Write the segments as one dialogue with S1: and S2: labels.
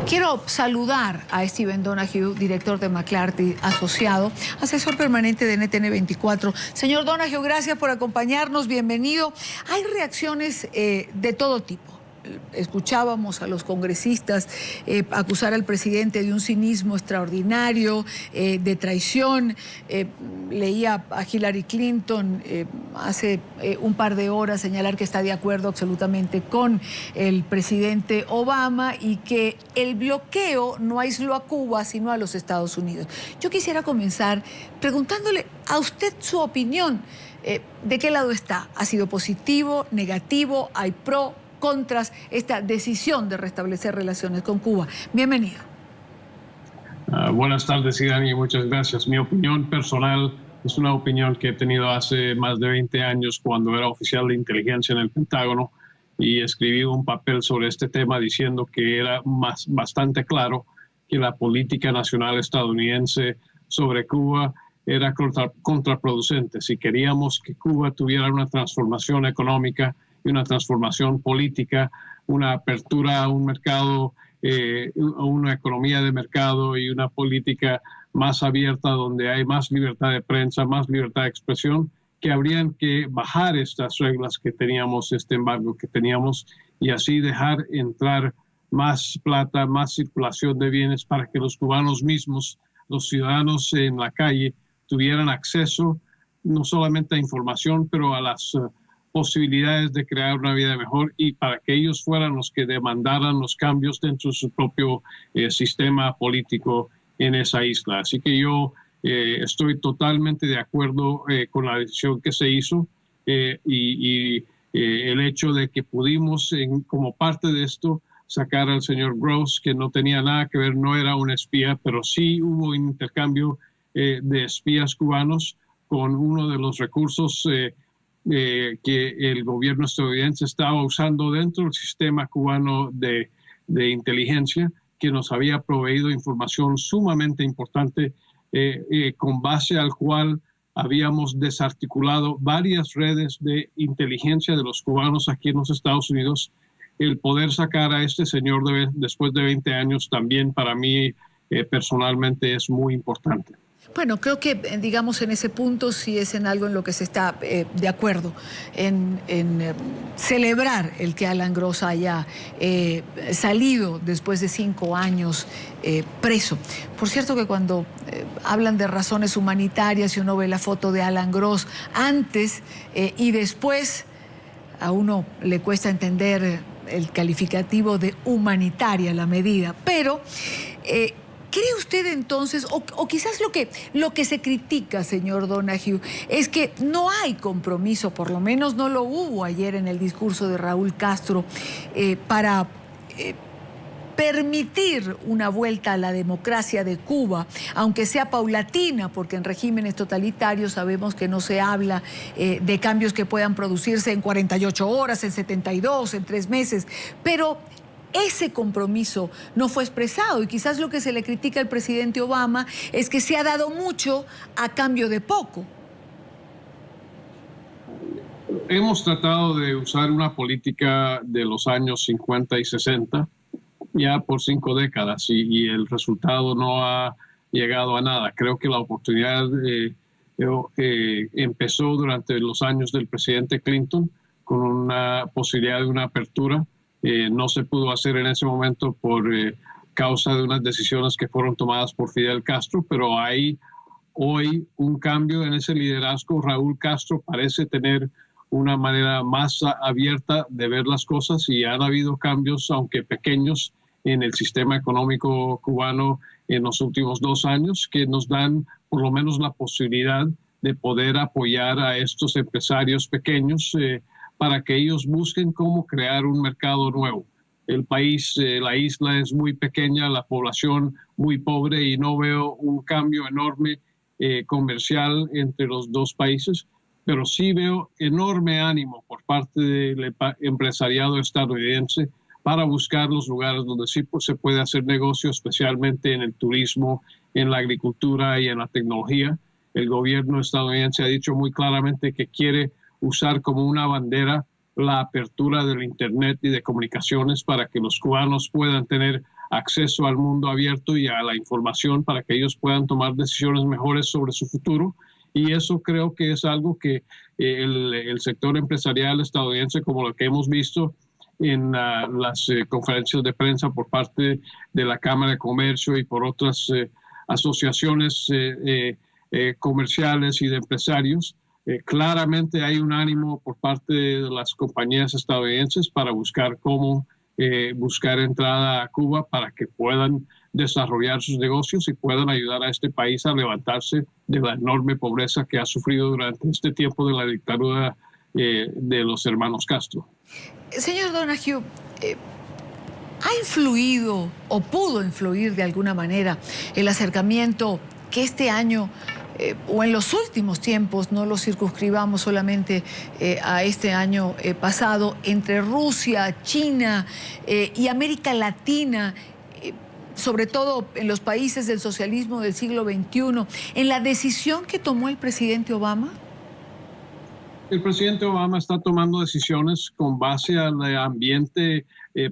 S1: Quiero saludar a Steven Donoghue, director de McClarty Asociado, asesor permanente de NTN 24. Señor Donoghue, gracias por acompañarnos, bienvenido. Hay reacciones de todo tipo. Escuchábamos a los congresistas acusar al presidente de un cinismo extraordinario, de traición. Leía a Hillary Clinton hace un par de horas señalar que está de acuerdo absolutamente con el presidente Obama y que el bloqueo no aisló a Cuba sino a los Estados Unidos. Yo quisiera comenzar preguntándole a usted su opinión. ¿De qué lado está? ¿Ha sido positivo, negativo? ¿Hay pro, contras esta decisión de restablecer relaciones con Cuba? Bienvenido.
S2: Buenas tardes, Idani, muchas gracias. Mi opinión personal es una opinión que he tenido hace más de 20 años cuando era oficial de inteligencia en el Pentágono y escribí un papel sobre este tema diciendo que era bastante claro que la política nacional estadounidense sobre Cuba era contraproducente. Si queríamos que Cuba tuviera una transformación económica y una transformación política, una apertura a un mercado, a una economía de mercado y una política más abierta donde hay más libertad de prensa, más libertad de expresión, que habrían que bajar estas reglas que teníamos, este embargo que teníamos, y así dejar entrar más plata, más circulación de bienes para que los cubanos mismos, los ciudadanos en la calle, tuvieran acceso no solamente a información, pero a las posibilidades de crear una vida mejor y para que ellos fueran los que demandaran los cambios dentro de su propio sistema político en esa isla. Así que yo estoy totalmente de acuerdo con la decisión que se hizo y el hecho de que pudimos, como parte de esto, sacar al señor Gross, que no tenía nada que ver, no era un espía, pero sí hubo un intercambio de espías cubanos con uno de los recursos que el gobierno estadounidense estaba usando dentro del sistema cubano de inteligencia, que nos había proveído información sumamente importante con base al cual habíamos desarticulado varias redes de inteligencia de los cubanos aquí en los Estados Unidos. El poder sacar a este señor después de 20 años también para mí personalmente es muy importante.
S1: Bueno, creo que, digamos, en ese punto sí es en algo en lo que se está de acuerdo, en celebrar el que Alan Gross haya salido después de 5 años preso. Por cierto que cuando hablan de razones humanitarias y uno ve la foto de Alan Gross antes y después, a uno le cuesta entender el calificativo de humanitaria la medida, pero ¿cree usted entonces, o quizás lo que se critica, señor Donoghue, es que no hay compromiso, por lo menos no lo hubo ayer en el discurso de Raúl Castro, para permitir una vuelta a la democracia de Cuba, aunque sea paulatina, porque en regímenes totalitarios sabemos que no se habla de cambios que puedan producirse en 48 horas, en 72, en 3 meses, pero ese compromiso no fue expresado y quizás lo que se le critica al presidente Obama es que se ha dado mucho a cambio de poco.
S2: Hemos tratado de usar una política de los años 50 y 60 ya por 5 décadas y el resultado no ha llegado a nada. Creo que la oportunidad empezó durante los años del presidente Clinton con una posibilidad de una apertura. No se pudo hacer en ese momento por causa de unas decisiones que fueron tomadas por Fidel Castro, pero hay hoy un cambio en ese liderazgo. Raúl Castro parece tener una manera más abierta de ver las cosas y han habido cambios, aunque pequeños, en el sistema económico cubano en los últimos 2 años que nos dan por lo menos la posibilidad de poder apoyar a estos empresarios pequeños para que ellos busquen cómo crear un mercado nuevo. El país, la isla es muy pequeña, la población muy pobre y no veo un cambio enorme comercial entre los dos países, pero sí veo enorme ánimo por parte del empresariado estadounidense para buscar los lugares donde sí se puede hacer negocio, especialmente en el turismo, en la agricultura y en la tecnología. El gobierno estadounidense ha dicho muy claramente que quiere usar como una bandera la apertura del Internet y de comunicaciones para que los cubanos puedan tener acceso al mundo abierto y a la información para que ellos puedan tomar decisiones mejores sobre su futuro. Y eso creo que es algo que el sector empresarial estadounidense, como lo que hemos visto en las conferencias de prensa por parte de la Cámara de Comercio y por otras asociaciones comerciales y de empresarios, claramente hay un ánimo por parte de las compañías estadounidenses para buscar cómo buscar entrada a Cuba para que puedan desarrollar sus negocios y puedan ayudar a este país a levantarse de la enorme pobreza que ha sufrido durante este tiempo de la dictadura de los hermanos Castro.
S1: Señor Donoghue, ¿ha influido o pudo influir de alguna manera el acercamiento que este año o en los últimos tiempos, no lo circunscribamos solamente a este año pasado, entre Rusia, China y América Latina, sobre todo en los países del socialismo del siglo XXI, en la decisión que tomó el presidente Obama?
S2: El presidente Obama está tomando decisiones con base al ambiente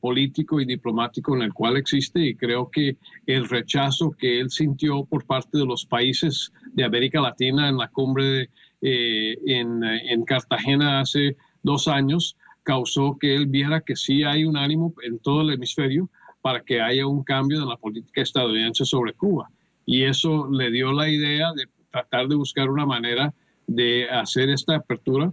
S2: político y diplomático en el cual existe, y creo que el rechazo que él sintió por parte de los países de América Latina en la cumbre en Cartagena hace 2 años causó que él viera que sí hay un ánimo en todo el hemisferio para que haya un cambio en la política estadounidense sobre Cuba. Y eso le dio la idea de tratar de buscar una manera de hacer esta apertura.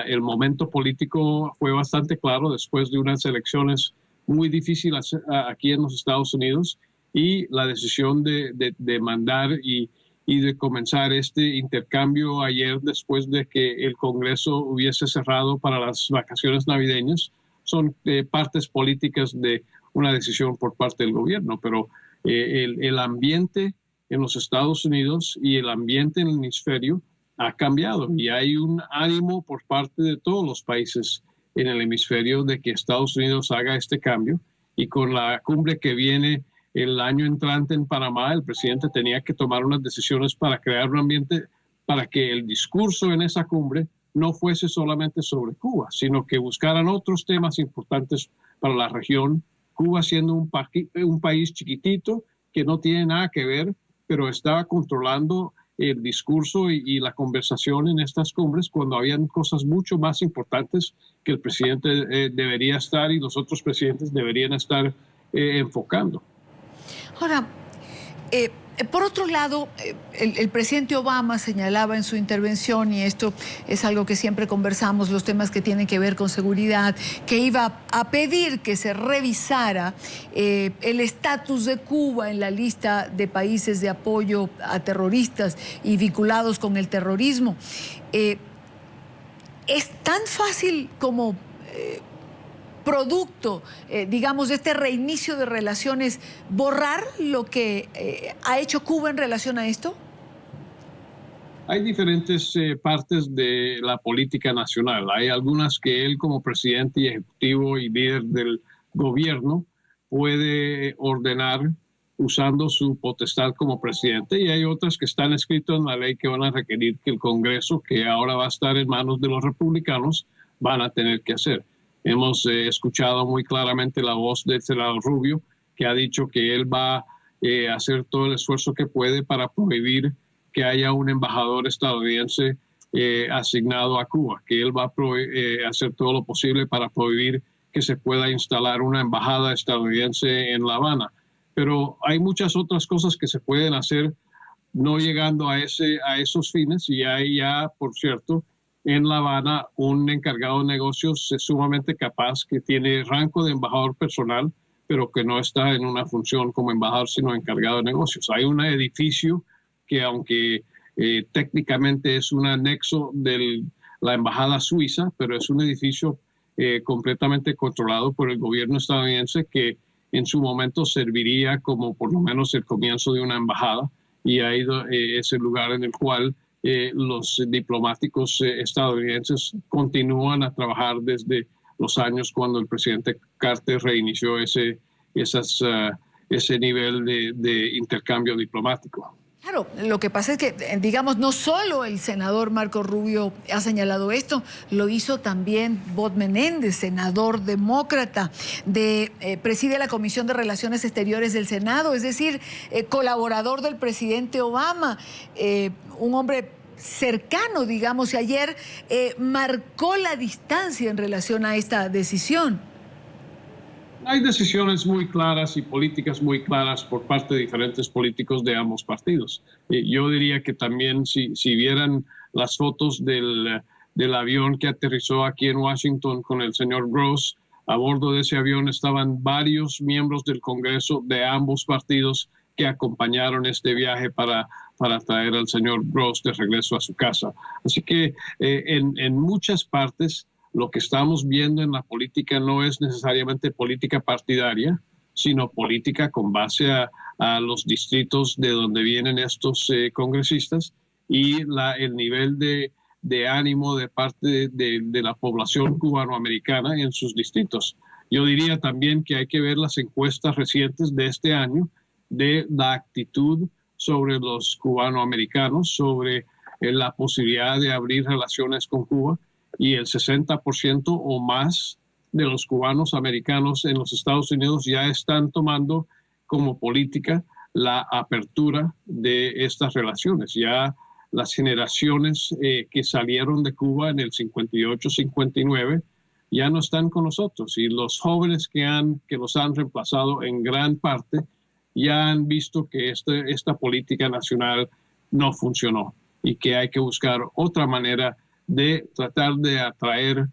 S2: El momento político fue bastante claro después de unas elecciones muy difíciles aquí en los Estados Unidos, y la decisión de mandar y de comenzar este intercambio ayer después de que el Congreso hubiese cerrado para las vacaciones navideñas son partes políticas de una decisión por parte del gobierno, pero el ambiente en los Estados Unidos y el ambiente en el hemisferio ha cambiado, y hay un ánimo por parte de todos los países en el hemisferio de que Estados Unidos haga este cambio. Y con la cumbre que viene el año entrante en Panamá, el presidente tenía que tomar unas decisiones para crear un ambiente para que el discurso en esa cumbre no fuese solamente sobre Cuba, sino que buscaran otros temas importantes para la región. Cuba siendo un país chiquitito que no tiene nada que ver, pero estaba controlando el discurso y la conversación en estas cumbres cuando habían cosas mucho más importantes que el presidente debería estar y los otros presidentes deberían estar enfocando.
S1: Ahora, por otro lado, el presidente Obama señalaba en su intervención, y esto es algo que siempre conversamos, los temas que tienen que ver con seguridad, que iba a pedir que se revisara el estatus de Cuba en la lista de países de apoyo a terroristas y vinculados con el terrorismo. ¿Es tan fácil como producto, digamos, de este reinicio de relaciones, borrar lo que ha hecho Cuba en relación a esto?
S2: Hay diferentes partes de la política nacional. Hay algunas que él, como presidente y ejecutivo y líder del gobierno, puede ordenar usando su potestad como presidente, y hay otras que están escritas en la ley que van a requerir que el Congreso, que ahora va a estar en manos de los republicanos, van a tener que hacer. Hemos escuchado muy claramente la voz del senador Rubio, que ha dicho que él va a hacer todo el esfuerzo que puede para prohibir que haya un embajador estadounidense asignado a Cuba, que él va a hacer todo lo posible para prohibir que se pueda instalar una embajada estadounidense en La Habana. Pero hay muchas otras cosas que se pueden hacer no llegando a esos fines, y hay ya, por cierto, en La Habana un encargado de negocios sumamente capaz que tiene rango de embajador personal, pero que no está en una función como embajador, sino encargado de negocios. Hay un edificio que, aunque técnicamente es un anexo de la embajada suiza, pero es un edificio completamente controlado por el gobierno estadounidense, que en su momento serviría como por lo menos el comienzo de una embajada, y ahí es el lugar en el cual los diplomáticos estadounidenses continúan a trabajar desde los años cuando el presidente Carter reinició ese nivel de intercambio diplomático.
S1: Claro, lo que pasa es que, digamos, no solo el senador Marco Rubio ha señalado esto, lo hizo también Bob Menéndez, senador demócrata, preside la Comisión de Relaciones Exteriores del Senado, es decir, colaborador del presidente Obama, un hombre cercano, digamos, y ayer marcó la distancia en relación a esta decisión.
S2: Hay decisiones muy claras y políticas muy claras por parte de diferentes políticos de ambos partidos. Yo diría que también si vieran las fotos del avión que aterrizó aquí en Washington con el señor Gross, a bordo de ese avión estaban varios miembros del Congreso de ambos partidos que acompañaron este viaje para traer al señor Gross de regreso a su casa. Así que en muchas partes lo que estamos viendo en la política no es necesariamente política partidaria, sino política con base a los distritos de donde vienen estos congresistas y el nivel de ánimo de parte de la población cubanoamericana en sus distritos. Yo diría también que hay que ver las encuestas recientes de este año de la actitud sobre los cubanoamericanos, sobre la posibilidad de abrir relaciones con Cuba, y el 60% o más de los cubanos americanos en los Estados Unidos ya están tomando como política la apertura de estas relaciones. Ya las generaciones que salieron de Cuba en el 58-59 ya no están con nosotros, y los jóvenes que los han reemplazado en gran parte ya han visto que esta política nacional no funcionó y que hay que buscar otra manera de tratar de atraer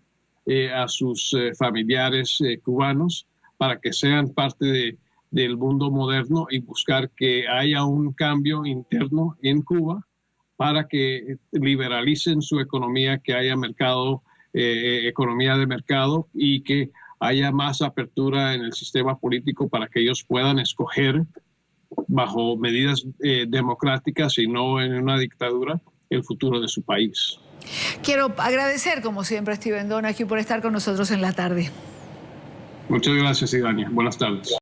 S2: a sus familiares cubanos para que sean parte del mundo moderno y buscar que haya un cambio interno en Cuba para que liberalicen su economía, que haya mercado, economía de mercado, y que haya más apertura en el sistema político para que ellos puedan escoger bajo medidas democráticas y no en una dictadura el futuro de su país.
S1: Quiero agradecer, como siempre, a Steven Donoghue por estar con nosotros en la tarde.
S2: Muchas gracias, Idania. Buenas tardes.